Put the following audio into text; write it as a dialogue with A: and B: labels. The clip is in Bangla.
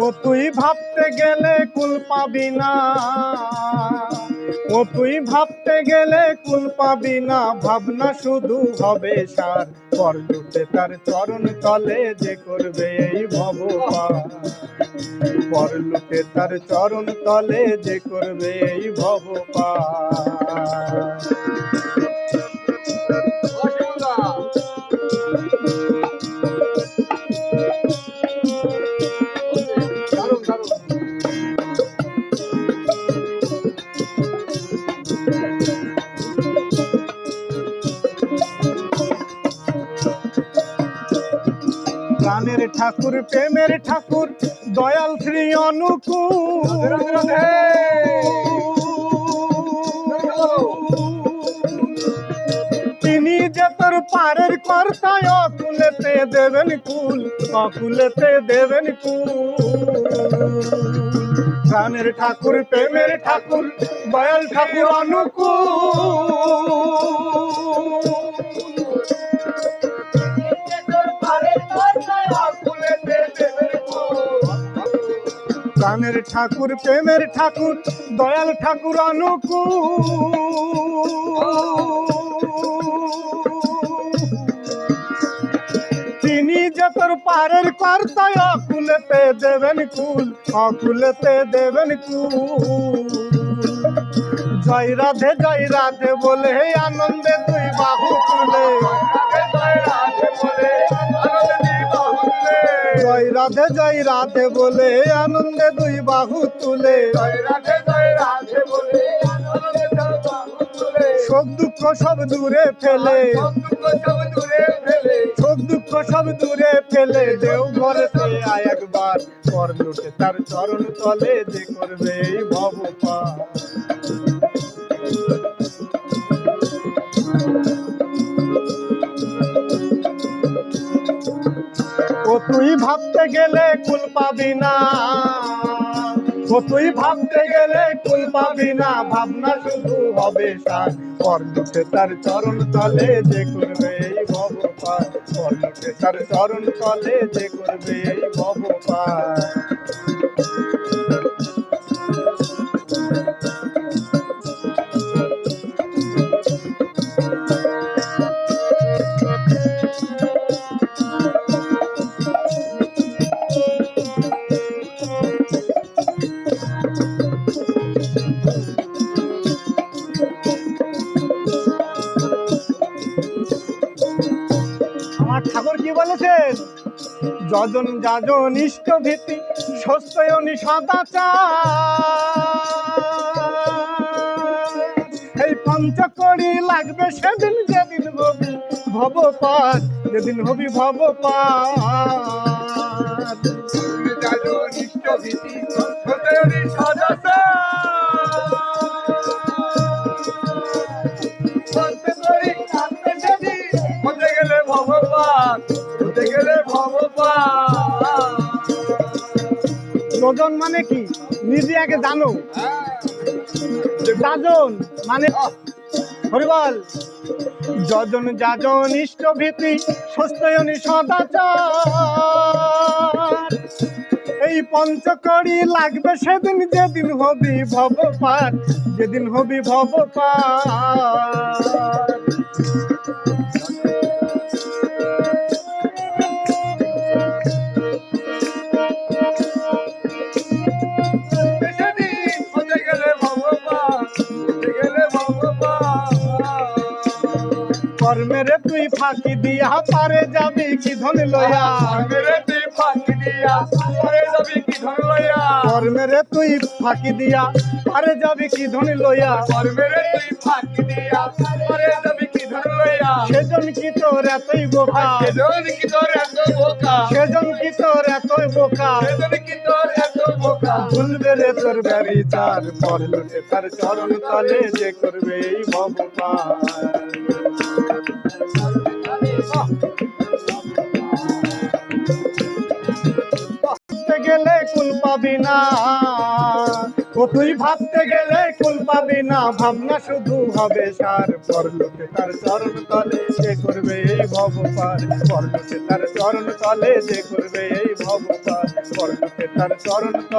A: ও তুই ভাবতে গেলে কুল পাবি না, ও তুই ভাবতে গেলে কুল পাবি না, ভাবনা শুধু হবে সার। পর লুটে তার চরণ তলে যে করবে এই ভব পার, পর লুটে তার চরণ তলে যে করবে এই ভব পার। প্রাণের ঠাকুর প্রেমের ঠাকুর দয়াল শ্রী অনুকূল, তিনি যে তোর পারের কর্তায় অকুলেতে দেবেন কুল, অকুলেতে দেবেন কুল। প্রাণের ঠাকুর প্রেমের ঠাকুর দয়াল ঠাকুর অনুকূল, প্রাণের ঠাকুর প্রেমের ঠাকুর দয়াল ঠাকুর অনুকূল, তিনি যে তোর পারের কর্তায় অকুলেতে দেবেন কুল, অকুলেতে দেবেন কুল। জয় রাধে বলে আনন্দে দুই বাহু তুলে, জয় রাধে বলে আনন্দে দুই বাহু তুলে, শোক দুঃখ সব দূরে ফেলে, শোক দুঃখ সব দূরে ফেলে দেও ঘরেতে আয় একবার। পর লুটে তার চরণ তলে যে করবে এই ভব পার। ও তুই ভাবতে গেলে কুল পাবি না, ও তুই ভাবতে গেলে কুল পাবি না, ভাবনা শুধু হবে সার। পর লুটে তার চরণ তলে যে করবে এই ভব পার, পর লুটে তার চরণ তলে যে করবে এই ভব পার। আমার ঠাকুর কি বলেছেন? যজন যাজন ইষ্ট ভীতি সত্যয়নি সদাচার, এই পঞ্চকড়ি লাগবে সেদিন যেদিন হবি ভব পার, যেদিন হবি ভব পার। যাজন ইষ্ট ভীতি সত্যয়নি সদাচার, যোজন মানে কি নিজে আগে জানো, যাজন মানে হরিবল। যজন যাজন ইষ্ট ভীতি সত্যয়নি সদাচার, এই পঞ্চকড়ি লাগবে সেদিন যেদিন হবি ভব পার, যেদিন হবি ভব পার। কর্মেরে তুই ফাঁকি দিয়া পারে যাবি কি ধন লয়া, কর্মেরে তুই ফাঁকি দিয়া পারে যাবি কি ধন লয়া, কর্মেরে তুই ফাঁকি দিয়া পারে যাবি কি ধন লয়া, কর্মেরে তুই ফাঁকি দিয়া পারে যাবি কি ধন লয়া। সেজন কি তোর এতই বোকা, সেজন কি তোর এত বোকা, সেজন কি তোর এতই বোকা, সেজন কি তোর এত বোকা। ভুলবে রে তোর ব্যভিচার, পর লুটে তার চরণ তলে যে করবে এই ভব পার। গেলে কুল পাবি না, ও ও তুই ভাবতে গেলে কুল পাবি না, ভাবনা শুধু হবে সার। পরলোকে তার চরণ তলে যে করবে এই ভব পার, পরলোকে তার চরণ তলে যে করবে এই ভব পার, পরলোকে তার চরণ তলে।